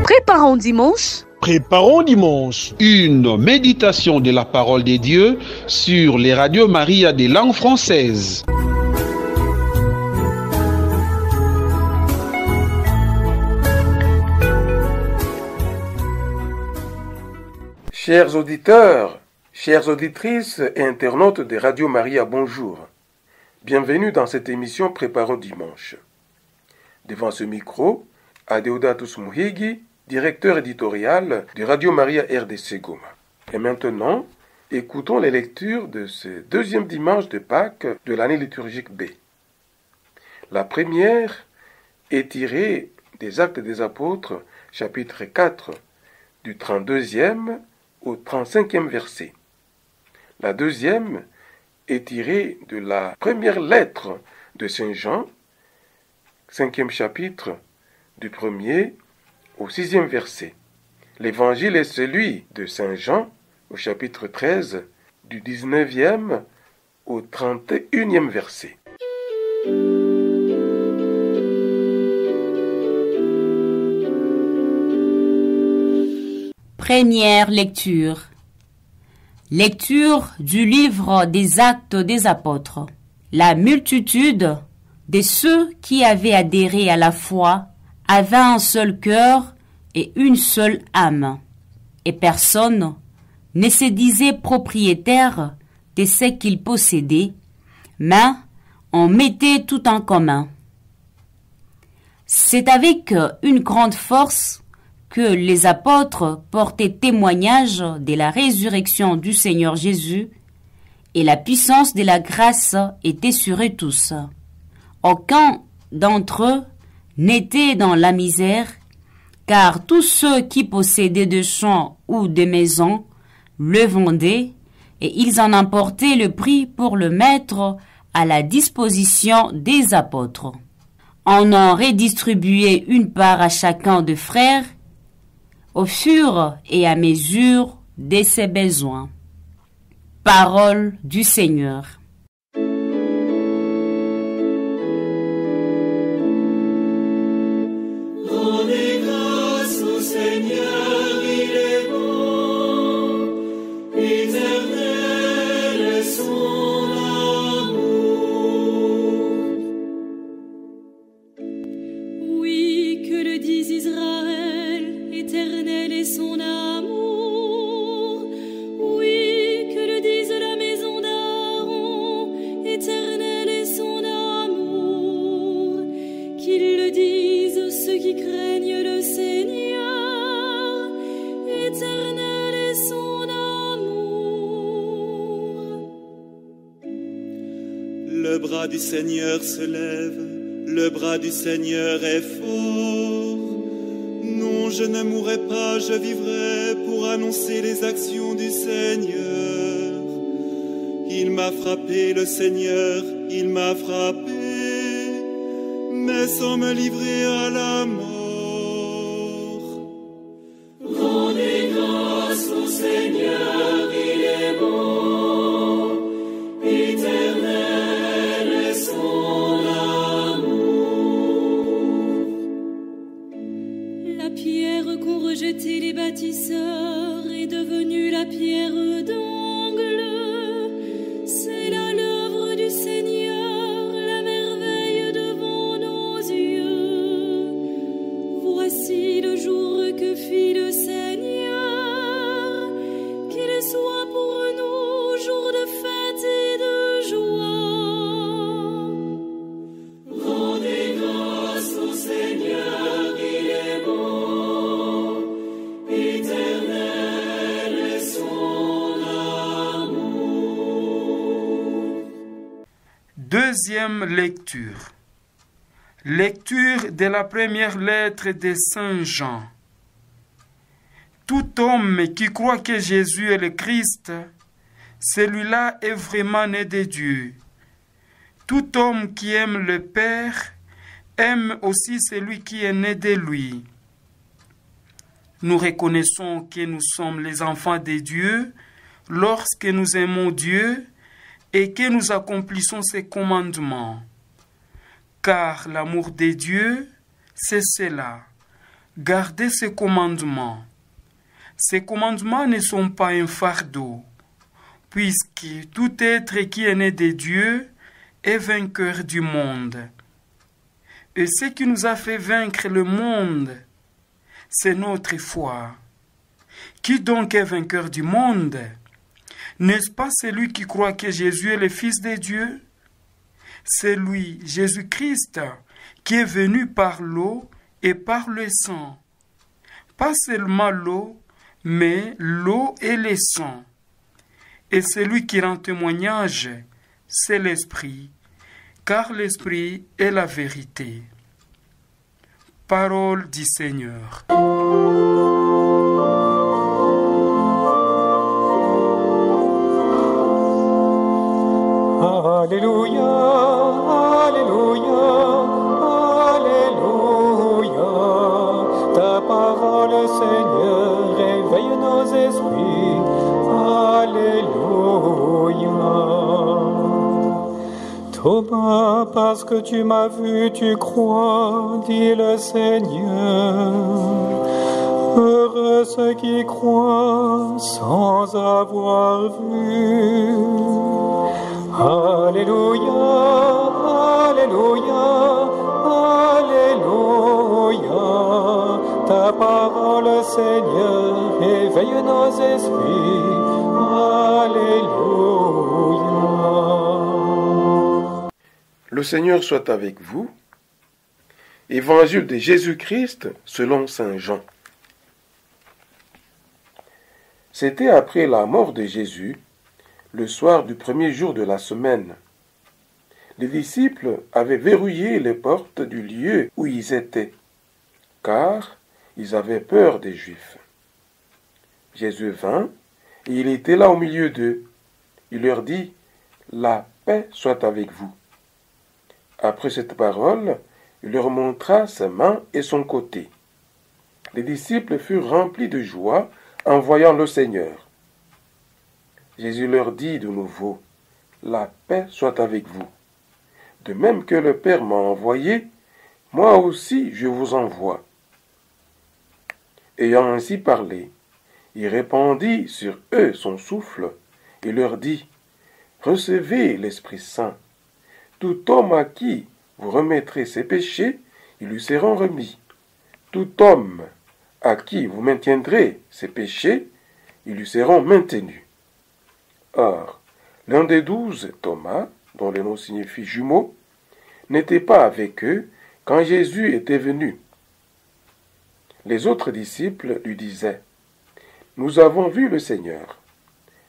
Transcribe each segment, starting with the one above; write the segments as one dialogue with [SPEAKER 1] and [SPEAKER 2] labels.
[SPEAKER 1] Préparons dimanche.
[SPEAKER 2] Préparons dimanche.
[SPEAKER 3] Une méditation de la parole de Dieu sur les radios Maria des langues françaises.
[SPEAKER 4] Chers auditeurs, chères auditrices et internautes de Radio Maria, bonjour. Bienvenue dans cette émission Préparons dimanche. Devant ce micro, Adeodatus Muhigi, directeur éditorial de Radio Maria RDC Goma. Et maintenant, écoutons les lectures de ce deuxième dimanche de Pâques de l'année liturgique B. La première est tirée des Actes des Apôtres, chapitre 4, du 32e au 35e verset. La deuxième est tirée de la première lettre de Saint Jean, 5e chapitre, du 1er au 6e verset. L'évangile est celui de Saint Jean, au chapitre 13, du 19e au 31e verset.
[SPEAKER 5] Première lecture. Lecture du livre des Actes des Apôtres. La multitude de ceux qui avaient adhéré à la foi avait un seul cœur et une seule âme, et personne ne se disait propriétaire de ce qu'il possédait, mais on mettait tout en commun. C'est avec une grande force que les apôtres portaient témoignage de la résurrection du Seigneur Jésus, et la puissance de la grâce était sur eux tous. Aucun d'entre eux n'était dans la misère, car tous ceux qui possédaient des champs ou des maisons le vendaient, et ils en emportaient le prix pour le mettre à la disposition des apôtres. On en redistribuait une part à chacun des frères, au fur et à mesure de ses besoins. Parole du Seigneur.
[SPEAKER 6] Rendez grâce au Seigneur, il est bon, éternel est son amour. Oui, que le dise Israël, éternel est son amour. Oui, que le dise la maison d'Aaron, éternel est son amour. Qu'ils le disent ceux qui craignent le Seigneur, éternel est son amour.
[SPEAKER 7] Le bras du Seigneur se lève, le bras du Seigneur est fort. Non, je ne mourrai pas, je vivrai pour annoncer les actions du Seigneur. Il m'a frappé, le Seigneur, il m'a frappé, mais sans me livrer à la mort.
[SPEAKER 6] Rendez grâce au Seigneur, il est bon, éternel est son amour.
[SPEAKER 8] La pierre qu'ont rejetée les bâtisseurs est devenue la pierre d'angle. C'est là l'œuvre du Seigneur, la merveille devant nos yeux. Voici le jour que fit le Seigneur, qu'il soit pour nous jour de fête et de joie.
[SPEAKER 6] Rendez grâce au Seigneur, il est bon, éternel est son amour.
[SPEAKER 9] Deuxième lecture. Lecture de la première lettre de Saint Jean. Tout homme qui croit que Jésus est le Christ, celui-là est vraiment né de Dieu. Tout homme qui aime le Père aime aussi celui qui est né de lui. Nous reconnaissons que nous sommes les enfants de Dieu lorsque nous aimons Dieu et que nous accomplissons ses commandements. Car l'amour de Dieu, c'est cela. gardez ses commandements. Ces commandements ne sont pas un fardeau, puisque tout être qui est né de Dieu est vainqueur du monde. Et ce qui nous a fait vaincre le monde, c'est notre foi. Qui donc est vainqueur du monde? N'est-ce pas celui qui croit que Jésus est le Fils de Dieu? C'est lui, Jésus-Christ, qui est venu par l'eau et par le sang. Pas seulement l'eau, mais l'eau et le sang. Et celui qui rend témoignage, c'est l'Esprit, car l'Esprit est la vérité. Parole du Seigneur.
[SPEAKER 1] Alléluia, Alléluia, Alléluia. Ta parole, Seigneur, réveille nos esprits. Alléluia. Thomas, parce que tu m'as vu, tu crois, dit le Seigneur. Heureux ceux qui croient sans avoir vu. Alléluia, Alléluia, Alléluia. Ta parole, Seigneur, éveille nos esprits. Alléluia.
[SPEAKER 4] Le Seigneur soit avec vous. Évangile de Jésus-Christ selon saint Jean. C'était après la mort de Jésus, le soir du premier jour de la semaine. Les disciples avaient verrouillé les portes du lieu où ils étaient, car ils avaient peur des Juifs. Jésus vint, et il était là au milieu d'eux. Il leur dit, « La paix soit avec vous. » Après cette parole, il leur montra ses mains et son côté. Les disciples furent remplis de joie en voyant le Seigneur. Jésus leur dit de nouveau, « La paix soit avec vous. De même que le Père m'a envoyé, moi aussi je vous envoie. » Ayant ainsi parlé, il répandit sur eux son souffle et leur dit, « Recevez l'Esprit Saint. Tout homme à qui vous remettrez ses péchés, ils lui seront remis. Tout homme à qui vous maintiendrez ses péchés, ils lui seront maintenus. » Or, l'un des 12, Thomas, dont le nom signifie jumeau, n'était pas avec eux quand Jésus était venu. Les autres disciples lui disaient, « Nous avons vu le Seigneur. »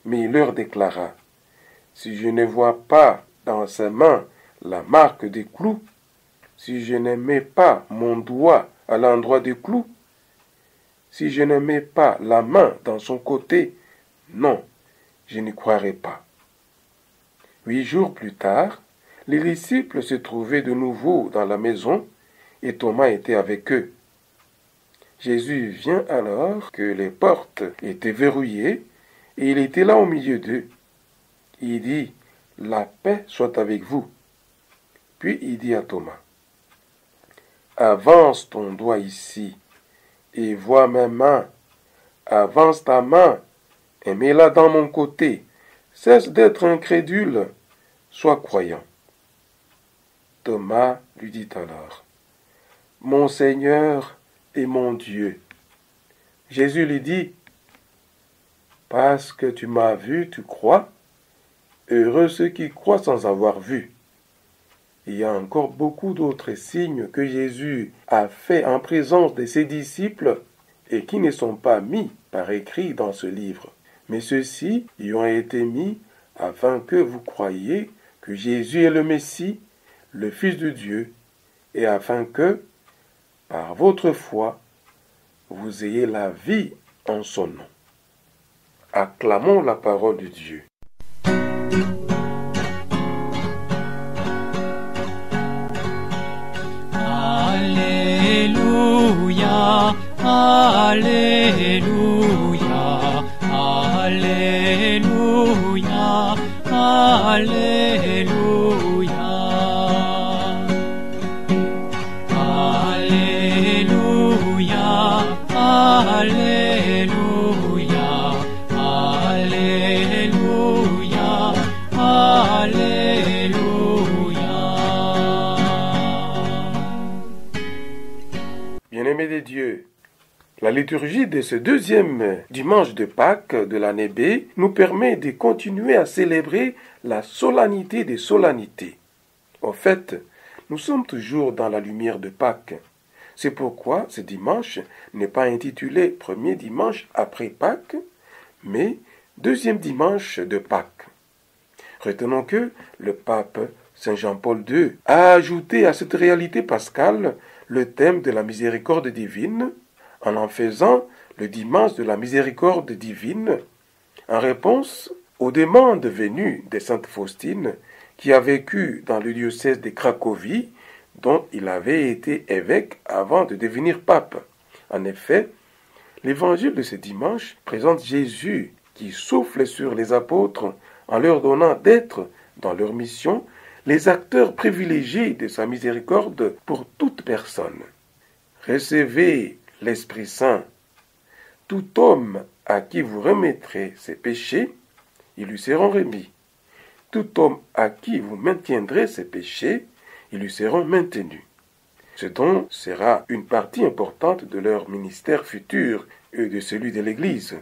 [SPEAKER 4] Mais il leur déclara, « Si je ne vois pas dans ses mains la marque des clous, si je ne mets pas mon doigt à l'endroit des clous, si je ne mets pas la main dans son côté, non, je n'y croirai pas. » 8 jours plus tard, les disciples se trouvaient de nouveau dans la maison et Thomas était avec eux. Jésus vient alors que les portes étaient verrouillées et il était là au milieu d'eux. Il dit, « La paix soit avec vous. » Puis il dit à Thomas, « Avance ton doigt ici et vois mes mains. Avance ta main et mets-la dans mon côté. Cesse d'être incrédule, sois croyant. » Thomas lui dit alors, « Mon Seigneur et mon Dieu. » Jésus lui dit, « Parce que tu m'as vu, tu crois. Heureux ceux qui croient sans avoir vu. » Il y a encore beaucoup d'autres signes que Jésus a faits en présence de ses disciples et qui ne sont pas mis par écrit dans ce livre. Mais ceux-ci y ont été mis afin que vous croyiez que Jésus est le Messie, le Fils de Dieu, et afin que, par votre foi, vous ayez la vie en son nom. Acclamons la parole de Dieu.
[SPEAKER 6] Alléluia, Alléluia, Alléluia, Alléluia. Alléluia,
[SPEAKER 4] Bien-aimés de Dieu, la liturgie de ce deuxième dimanche de Pâques de l'année B nous permet de continuer à célébrer la solennité des solennités. En fait, nous sommes toujours dans la lumière de Pâques. C'est pourquoi ce dimanche n'est pas intitulé premier dimanche après Pâques, mais deuxième dimanche de Pâques. Retenons que le pape Saint Jean-Paul II a ajouté à cette réalité pascale le thème de la miséricorde divine, en faisant le dimanche de la miséricorde divine, en réponse aux demandes venues de Sainte Faustine, qui a vécu dans le diocèse de Cracovie, dont il avait été évêque avant de devenir pape. En effet, l'évangile de ce dimanche présente Jésus qui souffle sur les apôtres en leur donnant d'être, dans leur mission, les acteurs privilégiés de sa miséricorde pour toute personne. Recevez l'Esprit Saint. Tout homme à qui vous remettrez ses péchés, ils lui seront remis. Tout homme à qui vous maintiendrez ses péchés, ils lui seront maintenus. Ce don sera une partie importante de leur ministère futur et de celui de l'Église.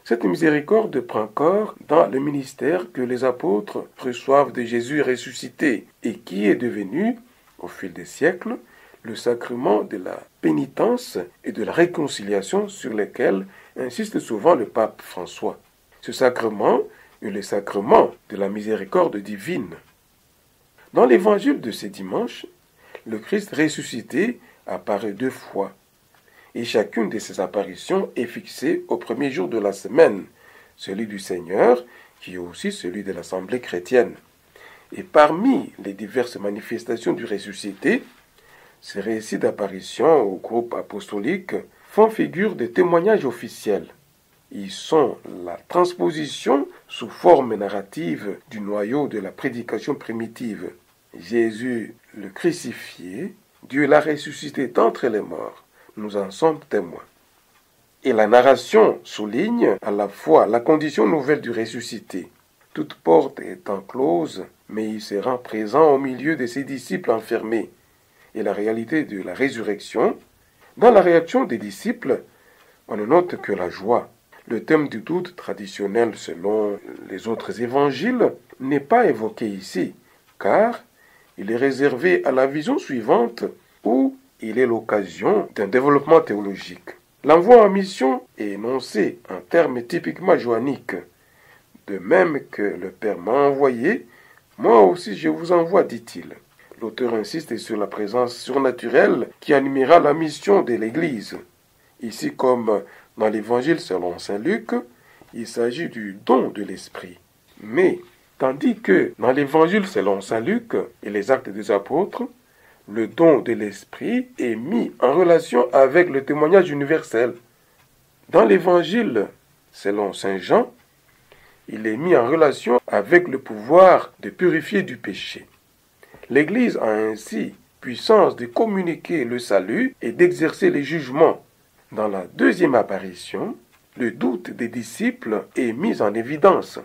[SPEAKER 4] Cette miséricorde prend corps dans le ministère que les apôtres reçoivent de Jésus ressuscité et qui est devenu, au fil des siècles, le sacrement de la pénitence et de la réconciliation sur lesquels insiste souvent le pape François. Ce sacrement est le sacrement de la miséricorde divine. Dans l'évangile de ce dimanche, le Christ ressuscité apparaît 2 fois, et chacune de ces apparitions est fixée au premier jour de la semaine, celui du Seigneur, qui est aussi celui de l'Assemblée chrétienne. Et parmi les diverses manifestations du ressuscité, ces récits d'apparition au groupe apostolique font figure de témoignages officiels. Ils sont la transposition sous forme narrative du noyau de la prédication primitive. Jésus le crucifié, Dieu l'a ressuscité d'entre les morts. Nous en sommes témoins. Et la narration souligne à la fois la condition nouvelle du ressuscité. Toute porte étant close, mais il se rend présent au milieu de ses disciples enfermés. Et la réalité de la résurrection, dans la réaction des disciples, on ne note que la joie. Le thème du doute traditionnel selon les autres évangiles n'est pas évoqué ici, car il est réservé à la vision suivante où il est l'occasion d'un développement théologique. L'envoi en mission est énoncé en termes typiquement joanniques. De même que le Père m'a envoyé, moi aussi je vous envoie, dit-il. L'auteur insiste sur la présence surnaturelle qui animera la mission de l'Église. Ici, comme dans l'Évangile selon saint Luc, il s'agit du don de l'Esprit. Mais, tandis que dans l'Évangile selon saint Luc et les Actes des Apôtres, le don de l'Esprit est mis en relation avec le témoignage universel. Dans l'Évangile selon saint Jean, il est mis en relation avec le pouvoir de purifier du péché. L'Église a ainsi puissance de communiquer le salut et d'exercer les jugements. Dans la deuxième apparition, le doute des disciples est mis en évidence.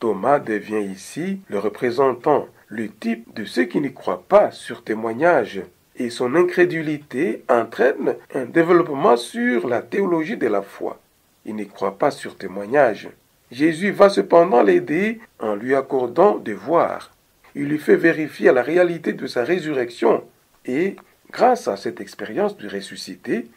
[SPEAKER 4] Thomas devient ici le représentant, le type de ceux qui n'y croient pas sur témoignage, et son incrédulité entraîne un développement sur la théologie de la foi. Il n'y croit pas sur témoignage. Jésus va cependant l'aider en lui accordant de voir. Il lui fait vérifier la réalité de sa résurrection et, grâce à cette expérience du ressuscité,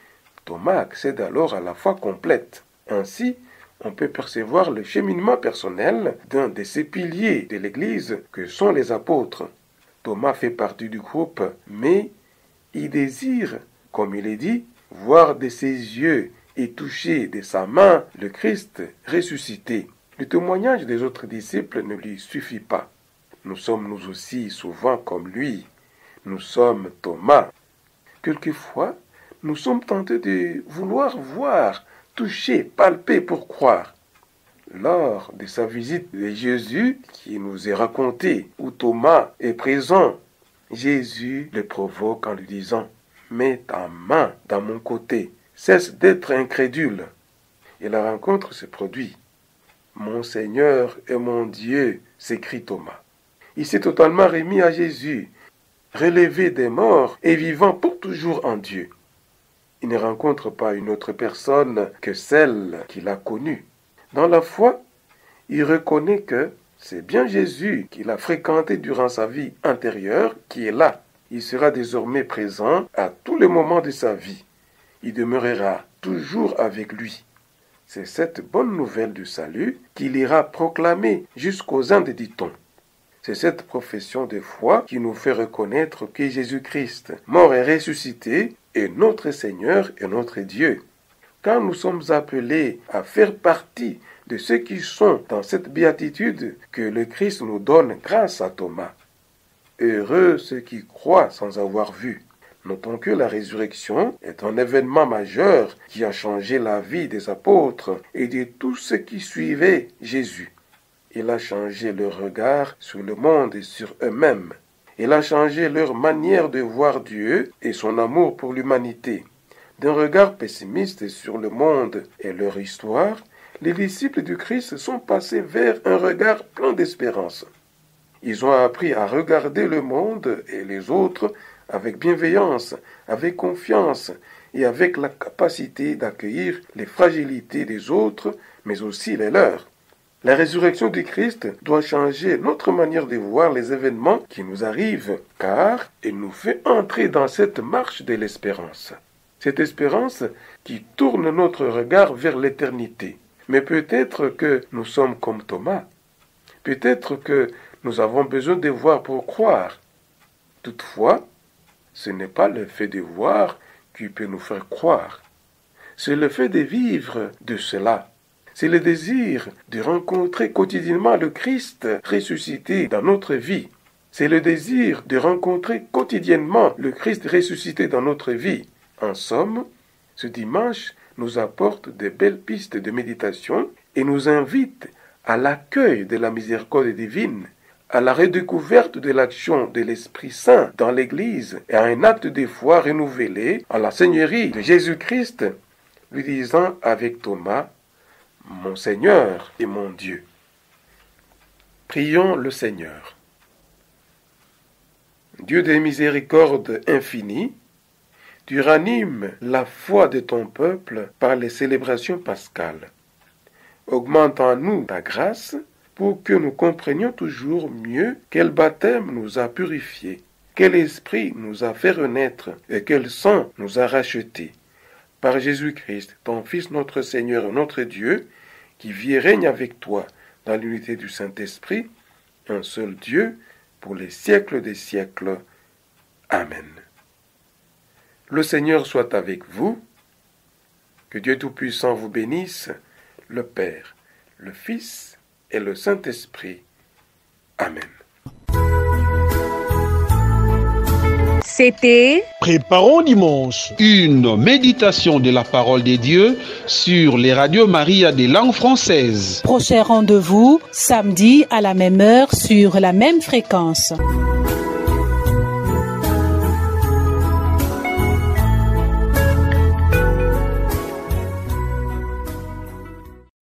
[SPEAKER 4] Thomas accède alors à la foi complète. Ainsi, on peut percevoir le cheminement personnel d'un de ces piliers de l'Église que sont les apôtres. Thomas fait partie du groupe, mais il désire, comme il est dit, voir de ses yeux et toucher de sa main le Christ ressuscité. Le témoignage des autres disciples ne lui suffit pas. Nous sommes nous aussi souvent comme lui. Nous sommes Thomas. Quelquefois, nous sommes tentés de vouloir voir, toucher, palper pour croire. Lors de sa visite de Jésus, qui nous est racontée, où Thomas est présent, Jésus le provoque en lui disant « Mets ta main dans mon côté, cesse d'être incrédule. » Et la rencontre se produit. « Mon Seigneur et mon Dieu » s'écrie Thomas. Il s'est totalement remis à Jésus, relevé des morts et vivant pour toujours en Dieu. il ne rencontre pas une autre personne que celle qu'il a connue. Dans la foi, il reconnaît que c'est bien Jésus qu'il a fréquenté durant sa vie antérieure qui est là. Il sera désormais présent à tous les moments de sa vie. Il demeurera toujours avec lui. C'est cette bonne nouvelle du salut qu'il ira proclamer jusqu'aux Indes, dit-on. C'est cette profession de foi qui nous fait reconnaître que Jésus-Christ, mort et ressuscité, est notre Seigneur et notre Dieu. Quand nous sommes appelés à faire partie de ceux qui sont dans cette béatitude que le Christ nous donne grâce à Thomas. Heureux ceux qui croient sans avoir vu. Notons que la résurrection est un événement majeur qui a changé la vie des apôtres et de tous ceux qui suivaient Jésus. Il a changé leur regard sur le monde et sur eux-mêmes. Il a changé leur manière de voir Dieu et son amour pour l'humanité. D'un regard pessimiste sur le monde et leur histoire, les disciples du Christ sont passés vers un regard plein d'espérance. Ils ont appris à regarder le monde et les autres avec bienveillance, avec confiance et avec la capacité d'accueillir les fragilités des autres, mais aussi les leurs. La résurrection du Christ doit changer notre manière de voir les événements qui nous arrivent, car elle nous fait entrer dans cette marche de l'espérance. Cette espérance qui tourne notre regard vers l'éternité. Mais peut-être que nous sommes comme Thomas. Peut-être que nous avons besoin de voir pour croire. Toutefois, ce n'est pas le fait de voir qui peut nous faire croire. C'est le fait de vivre de cela. C'est le désir de rencontrer quotidiennement le Christ ressuscité dans notre vie. C'est le désir de rencontrer quotidiennement le Christ ressuscité dans notre vie. En somme, ce dimanche nous apporte de belles pistes de méditation et nous invite à l'accueil de la miséricorde divine, à la redécouverte de l'action de l'Esprit Saint dans l'Église et à un acte de foi renouvelé à la Seigneurie de Jésus-Christ, lui disant avec Thomas, « Mon Seigneur et mon Dieu ». Prions le Seigneur. Dieu de miséricorde infinie, tu ranimes la foi de ton peuple par les célébrations pascales. Augmente en nous ta grâce pour que nous comprenions toujours mieux quel baptême nous a purifiés, quel esprit nous a fait renaître et quel sang nous a rachetés. Par Jésus-Christ, ton Fils, notre Seigneur et notre Dieu, qui vit et règne avec toi dans l'unité du Saint-Esprit, un seul Dieu, pour les siècles des siècles. Amen. Le Seigneur soit avec vous. Que Dieu Tout-Puissant vous bénisse, le Père, le Fils et le Saint-Esprit. Amen.
[SPEAKER 10] C'était
[SPEAKER 2] Préparons dimanche.
[SPEAKER 3] Une méditation de la parole de Dieu sur les radios Maria des langues françaises.
[SPEAKER 10] prochain rendez-vous samedi à la même heure sur la même fréquence.